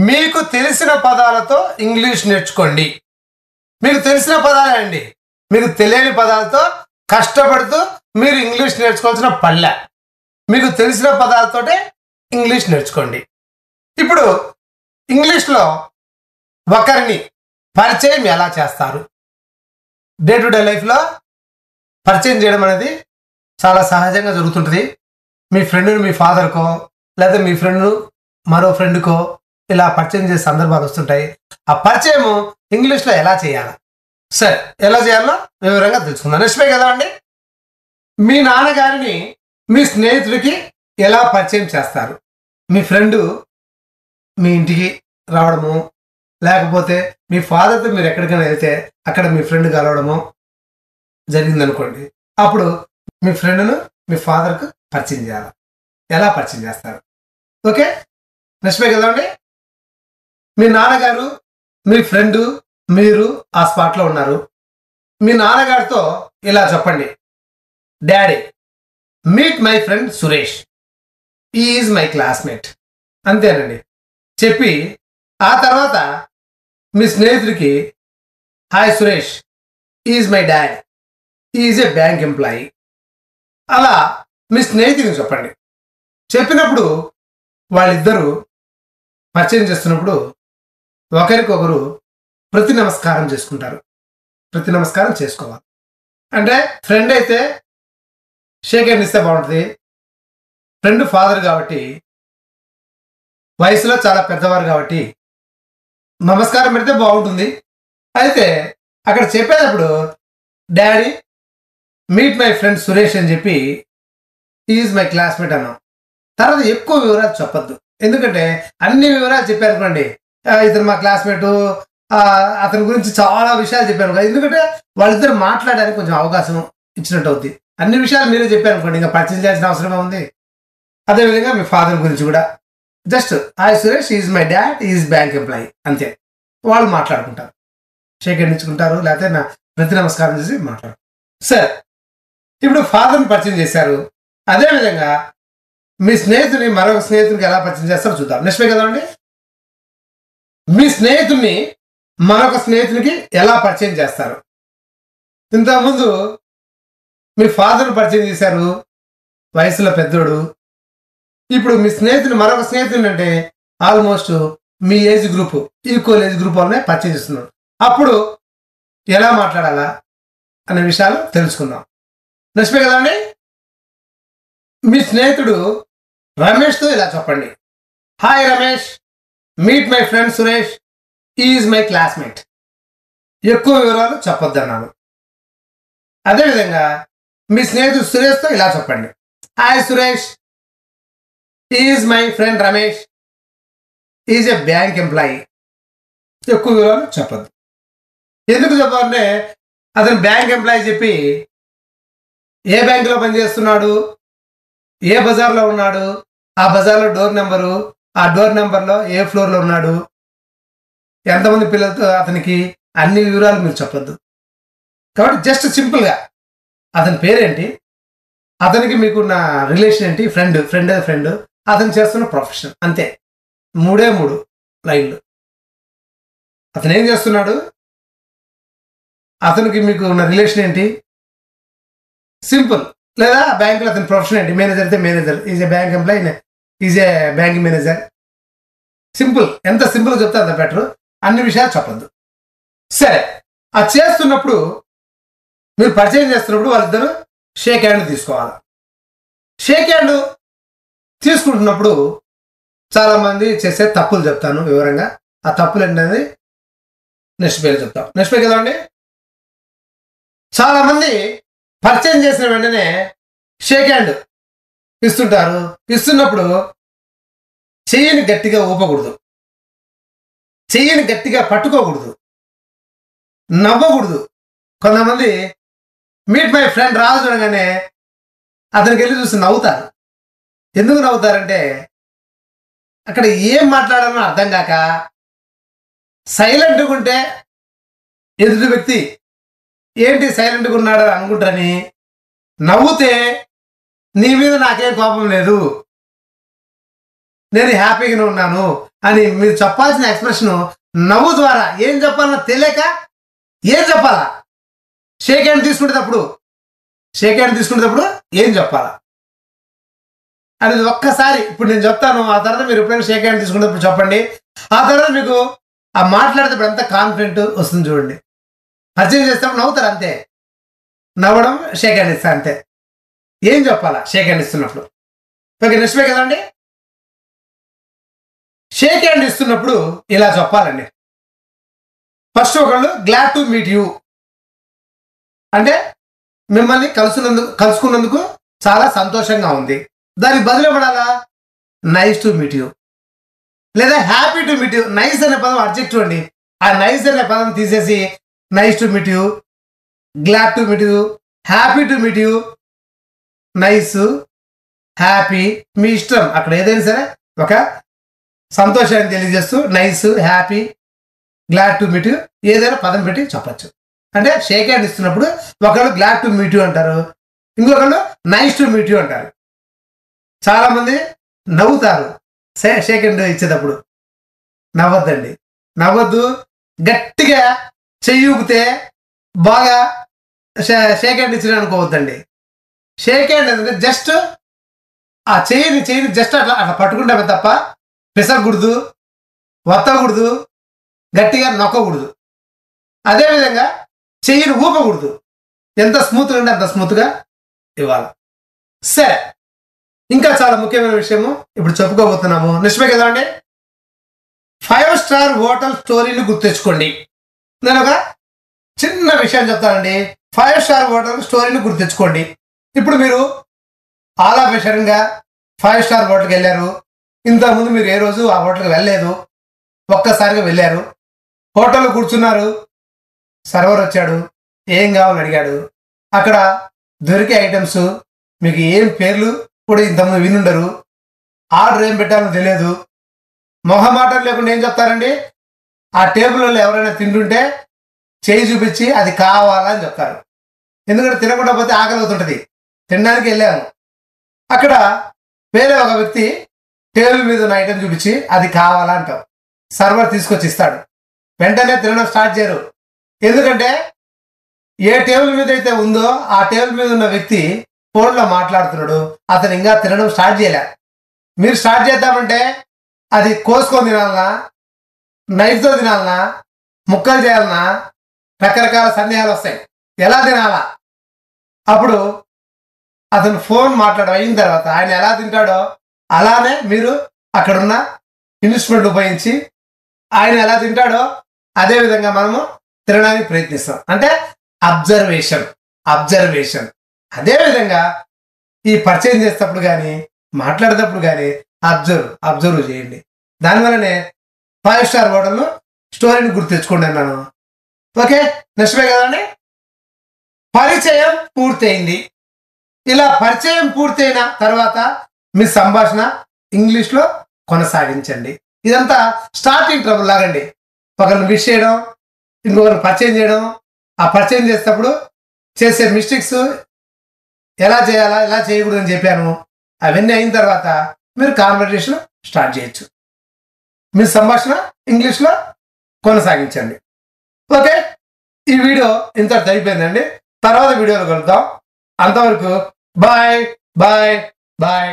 మీకు తెలిసిన పదాలతో ఇంగ్లీష్ నేర్చుకోండి. మీకు తెలిసిన పదాలే అండి. మీకు తెలియని పదాలతో కష్టపడుతూ మీరు ఇంగ్లీష్ నేర్చుకోవాల్సిన పనిలే. మీకు తెలిసిన పదాలతోటే ఇంగ్లీష్ నేర్చుకోండి. ఇప్పుడు ఇంగ్లీష్లో ఒకరిని పరిచయం ఎలా చేస్తారు? డే టు డే లైఫ్లో పరిచయం చేయడం అనేది చాలా సహజంగా జరుగుతుంటుంది. మీ ఫ్రెండ్ని మీ ఫాదర్కో లేదా మీ ఫ్రెండ్ మరో ఫ్రెండ్కో ఇలా పరిచయం చేసే సందర్భాలు వస్తుంటాయి. ఆ పరిచయం ఇంగ్లీష్లో ఎలా చేయాలి? సరే, ఎలా చేయాలో వివరంగా తెలుసుకుందాం. నిజమే కదా అండి. మీ నాన్నగారిని మీ స్నేహితుడికి ఎలా పరిచయం చేస్తారు? మీ ఫ్రెండు మీ ఇంటికి రావడము, లేకపోతే మీ ఫాదర్తో మీరు ఎక్కడికైనా వెళ్తే అక్కడ మీ ఫ్రెండ్ కలవడము జరిగిందనుకోండి. అప్పుడు మీ ఫ్రెండ్ను మీ ఫాదర్కు పరిచయం చేయాలి. ఎలా పరిచయం చేస్తారు? ఓకే, నిజమే కదండి. మీ నాన్నగారు మీ ఫ్రెండు మీరు ఆ స్పాట్లో ఉన్నారు. మీ నాన్నగారితో ఇలా చెప్పండి, daddy meet my friend Suresh, is my classmate. అంతేనండి. చెప్పి ఆ తర్వాత మీ స్నేహితుడికి, hi Suresh, is my dad, is a bank employee. అలా మీ స్నేహితుడికి చెప్పండి. చెప్పినప్పుడు వాళ్ళిద్దరూ పరిచయం చేస్తున్నప్పుడు ఒకరికొకరు ప్రతి నమస్కారం చేసుకుంటారు. ప్రతి నమస్కారం చేసుకోవాలి. అంటే ఫ్రెండ్ అయితే షేక్ హ్యాండ్ ఇస్తే బాగుంటుంది. ఫ్రెండ్ ఫాదర్ కాబట్టి, వయసులో చాలా పెద్దవారు కాబట్టి నమస్కారం పెడితే బాగుంటుంది. అయితే అక్కడ చెప్పేటప్పుడు daddy meet my friend Suresh అని చెప్పి ఈజ్ మై క్లాస్మేట్ అన్నాం. తర్వాత ఎక్కువ వివరాలు చెప్పొద్దు. ఎందుకంటే అన్ని వివరాలు చెప్పారనుకోండి, ఇతను మా క్లాస్మేటు, అతని గురించి చాలా విషయాలు చెప్పాను. ఎందుకంటే వాళ్ళిద్దరు మాట్లాడడానికి కొంచెం అవకాశం ఇచ్చినట్టు అవుద్ది. అన్ని విషయాలు మీరే చెప్పారనుకోండి, ఇంకా పరిచయం చేయాల్సిన అవసరమే ఉంది. అదేవిధంగా మీ ఫాదర్ గురించి కూడా just hi Suresh, is my dad, is bank employee, అంతే. వాళ్ళు మాట్లాడుకుంటారు, షేక్ హ్యాండ్ ఇచ్చుకుంటారు, లేకపోతే నా ప్రతి నమస్కారం చేసి మాట్లాడు. సరే, ఇప్పుడు ఫాదర్ని పరిచయం చేశారు. అదేవిధంగా మీ స్నేహితుని మరొక స్నేహితునికి ఎలా పరిచయం చేస్తారో చూద్దాం. నిజమే కదండి. మీ స్నేహితుడిని మరొక స్నేహితునికి ఎలా పరిచయం చేస్తారు? ఇంతకుముందు మీ ఫాదర్ని పరిచయం చేశారు, వయసులో పెద్దోడు. ఇప్పుడు మీ స్నేహితుని మరొక స్నేహితుని అంటే ఆల్మోస్ట్ మీ age group, equal age group వాళ్ళనే పరిచయం చేస్తున్నారు. అప్పుడు ఎలా మాట్లాడాలా అనే విషయాలు తెలుసుకుందాం. నిజమే కదండి. మీ స్నేహితుడు రమేష్తో ఇలా చెప్పండి, hi Ramesh, meet my friend Suresh, is my classmate. ఎక్కువ వివరాలు చెప్పొద్దన్నాను. అదేవిధంగా మీ స్నేహితుడు సురేష్తో ఇలా చెప్పండి, hi Suresh, is my friend Ramesh, is a bank employee. ఎక్కువ వివరాలు చెప్పొద్దు. ఎందుకు చెప్పాలంటే అతను బ్యాంక్ ఎంప్లాయీ చెప్పి ఏ బ్యాంకులో పనిచేస్తున్నాడు, ఏ బజార్లో ఉన్నాడు, ఆ బజార్లో డోర్ నెంబరు, ఆ డోర్ నెంబర్లో ఏ ఫ్లోర్లో ఉన్నాడు, ఎంతమంది పిల్లలతో అతనికి, అన్ని వివరాలు మీరు చెప్పొద్దు. కాబట్టి జస్ట్ సింపుల్గా అతని పేరేంటి, అతనికి మీకున్న రిలేషన్ ఏంటి, ఫ్రెండ్, అతను చేస్తున్న ప్రొఫెషన్, అంతే. 3 లైన్లు. అతను ఏం చేస్తున్నాడు, అతనికి మీకు ఉన్న రిలేషన్ ఏంటి, సింపుల్. లేదా బ్యాంకులో అతని ప్రొఫెషన్ ఏంటి, మేనేజర్ అయితే manager, is a bank employee, is a bank manager. Simple. ఎంత సింపుల్గా చెప్తే అంత బెటర్. అన్ని విషయాలు చెప్పద్దు. సరే, అది చేస్తున్నప్పుడు మీరు పరిచయం చేస్తున్నప్పుడు వాళ్ళిద్దరూ షేక్ హ్యాండ్ తీసుకోవాలి. షేక్ హ్యాండ్ తీసుకుంటున్నప్పుడు చాలామంది చేసే తప్పులు చెప్తాను వివరంగా. ఆ తప్పులు ఏంటనేది నెక్స్ట్ పేరు చెప్తాం. నెక్స్ట్ పేరు కదండి. చాలామంది పరిచయం చేసిన వెంటనే షేక్ హ్యాండ్ ఇస్తుంటారు. ఇస్తున్నప్పుడు చెయ్యిని గట్టిగా ఊపకూడదు, చెయ్యిని గట్టిగా పట్టుకోకూడదు, నవ్వకూడదు. కొంతమంది మీట్ మై ఫ్రెండ్ రాజు చూడగానే అతనికి వెళ్ళి చూసి నవ్వుతారు. ఎందుకు నవ్వుతారంటే అక్కడ ఏం మాట్లాడాలో అర్థం కాక సైలెంట్గా ఉంటే ఎదుటి వ్యక్తి ఏంటి సైలెంట్గా ఉన్నాడు అనుకుంటారని, నవ్వుతే నీ మీద నాకేం కోపం లేదు, నేను హ్యాపీగానే ఉన్నాను, అని మీరు చెప్పాల్సిన ఎక్స్ప్రెషన్ నవ్వు ద్వారా ఏం చెప్పాలన్నా తెలియక ఏం చెప్పాలా, షేక్ హ్యాండ్ తీసుకునేటప్పుడు ఏం చెప్పాలా అనేది ఒక్కసారి ఇప్పుడు నేను చెప్తాను. ఆ తర్వాత మీరు ఎప్పుడైనా షేక్ హ్యాండ్ తీసుకునేటప్పుడు చెప్పండి. ఆ తర్వాత మీకు ఆ మాట్లాడేటప్పుడు ఎంత కాన్ఫిడెంట్ వస్తుంది చూడండి. పరిచయం చేసేటప్పుడు నవ్వుతారు అంతే, నవ్వడం షేక్ హ్యాండ్ ఇస్తా అంతే. ఏం చెప్పాలా షేక్ హ్యాండ్ ఇస్తున్నప్పుడు? ఓకే, నెక్స్ట్ కదండి. షేక్ హ్యాండ్ ఇస్తున్నప్పుడు ఇలా చెప్పాలండి. ఫస్ట్ ఒకళ్ళు గ్లాడ్ టు మీట్ యూ అంటే మిమ్మల్ని కలుసుకున్నందుకు చాలా సంతోషంగా ఉంది. దానికి బదులు పడాలా నైస్ టు మీట్ యూ లేదా happy to meet you. Nice అనే పదం అబ్జెక్టివ్ అండి. ఆ నైస్ అనే పదం తీసేసి nice to meet you, glad to meet you, happy to meet you. Nice, happy మీ ఇష్టం, అక్కడ ఏదైనా సరే ఒక సంతోషాన్ని తెలియజేస్తూ nice, happy, glad to meet you ఏదైనా పదం పెట్టి చెప్పచ్చు. అంటే షేక్ హ్యాండ్ ఇస్తున్నప్పుడు ఒకళ్ళు గ్లాడ్ టు మీట్ యూ అంటారు, ఇంకొకళ్ళు నైస్ టు మీట్ యూ అంటారు. చాలా మంది నవ్వుతారు షేక్ హ్యాండ్ ఇచ్చేటప్పుడు. నవ్వద్దండి, నవ్వద్దు. గట్టిగా చెయ్యి ఊపితే బాగా షేక్ హ్యాండ్ ఇచ్చిన అనుకోవద్దండి. షేక్ హ్యాండ్ అంటే జస్ట్ ఆ చెయ్యిని జస్ట్ అట్లా పట్టుకుంటామే తప్ప పిసకూడదు, వత్తకూడదు, గట్టిగా నొక్కకూడదు. అదేవిధంగా చెయ్యిని ఊపకూడదు. ఎంత స్మూత్గా ఉంటే అంత స్మూత్గా ఇవ్వాలి. సరే, ఇంకా చాలా ముఖ్యమైన విషయము ఇప్పుడు చెప్పుకోబోతున్నాము. నిజమే కదా అండి. 5 స్టార్ హోటల్ స్టోరీని గుర్తెచ్చుకోండి. నేను ఒక చిన్న విషయం చెప్తానండి. 5 స్టార్ హోటల్ స్టోరీని గుర్తెచ్చుకోండి. ఇప్పుడు మీరు ఆల్ ఆఫ్ సడన్గా 5 స్టార్ హోటల్కి వెళ్ళారు. ఇంతకుముందు మీరు ఏ రోజు ఆ హోటల్కి వెళ్ళలేదు, ఒక్కసారిగా వెళ్ళారు. హోటల్లో కూర్చున్నారు, సర్వర్ వచ్చాడు, ఏం కావాలని అడిగాడు. అక్కడ దొరికే ఐటమ్స్ మీకు ఏం పేర్లు కూడా ఇంతకుముందు వినుండరు. ఆర్డర్ ఏం పెట్టాలో తెలియదు. మొహమాటం లేకుండా ఏం చెప్తారండి, ఆ టేబుల్లో ఎవరైనా తింటుంటే చేయి చూపించి అది కావాలా అని చెప్తారు. ఎందుకంటే తినకుండా పోతే ఆకలి అవుతుంటుంది. తినడానికి వెళ్ళాము, అక్కడ వేరే ఒక వ్యక్తి టేబుల్ మీద ఉన్న ఐటమ్ చూపించి అది కావాలా అంటాం. సర్వర్ తీసుకొచ్చి ఇస్తాడు. వెంటనే తినడం స్టార్ట్ చేయరు. ఎందుకంటే ఏ టేబుల్ మీద అయితే ఉందో ఆ టేబుల్ మీద ఉన్న వ్యక్తి ఫోన్లో మాట్లాడుతున్నాడు, అతను ఇంకా తినడం స్టార్ట్ చేయలే. మీరు స్టార్ట్ చేద్దామంటే అది కోసుకొని తినాలన్నా, నైఫ్తో తినాలన్నా, ముక్కలు చేయాలన్నా రకరకాల సందేహాలు వస్తాయి. ఎలా తినాలా? అప్పుడు అతను ఫోన్ మాట్లాడడం అయిన తర్వాత ఆయన ఎలా తింటాడో అలానే మీరు అక్కడున్న ఇన్స్ట్రుమెంట్ ఉపయోగించి ఆయన ఎలా తింటాడో అదే విధంగా మనము తినడానికి ప్రయత్నిస్తాం. అంటే అబ్జర్వేషన్. అదేవిధంగా ఈ పర్చేజ్ చేసేటప్పుడు కానీ మాట్లాడేటప్పుడు కానీ అబ్జర్వ్ చేయండి. దానివల్లనే 5 స్టార్ హోటల్ స్టోరీని గుర్తు తెచ్చుకోండి అన్నాను. ఓకే, నెక్స్ట్ కదండి. పరిచయం పూర్తయింది. ఇలా పరిచయం పూర్తయిన తర్వాత మీ సంభాషణ ఇంగ్లీష్లో కొనసాగించండి. ఇదంతా స్టార్టింగ్ ట్రబుల్ లాగండి. ఒకరిని విష్ చేయడం, ఇంకొకరిని పరిచయం చేయడం, ఆ పరిచయం చేసేటప్పుడు చేసే మిస్టేక్స్ ఎలా చేయాలా ఎలా చేయకూడదు అని చెప్పాను. అవన్నీ అయిన తర్వాత మీరు కాన్వర్జేషన్ స్టార్ట్ చేయొచ్చు. మీ సంభాషణ ఇంగ్లీష్లో కొనసాగించండి. ఓకే, ఈ వీడియో ఇంత అయిపోయిందండి. తర్వాత వీడియోలో కలుద్దాం. అంతవరకు బాయ్.